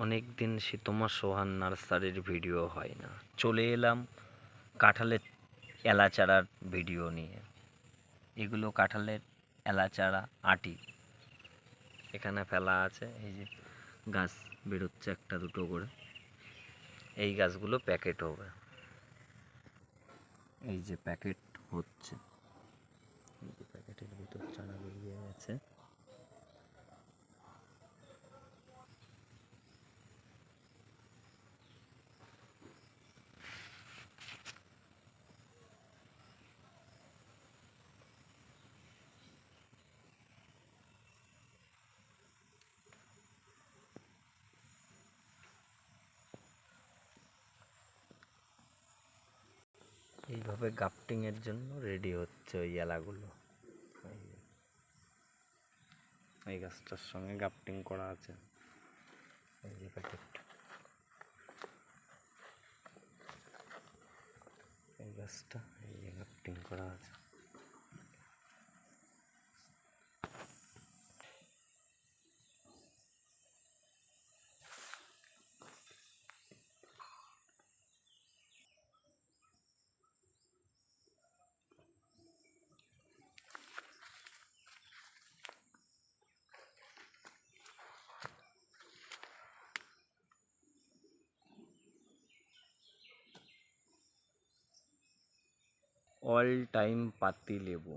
অনেক দিন তোমার সোহান নার্সারির ভিডিও হয় না, চলে এলাম কাঁঠালের এলাচারার ভিডিও নিয়ে। এগুলো কাঁঠালের এলাচারা আটি এখানে ফেলা আছে, এই যে গাছ বেরোচ্ছে একটা দুটো করে। এই গাছগুলো প্যাকেট হবে, এই যে প্যাকেট হচ্ছে, এই যে প্যাকেটের ভিতর চারা বেরিয়ে গেছে। এইভাবে গাফটিংয়ের জন্য রেডি হচ্ছে ওই এলাগুলো। এই গাছটার সঙ্গে গাফটিং করা আছে, এই যে প্যাকেট, এই গাছটা এই যে গাফটিং করা আছে। অল টাইম পাতি লেবু।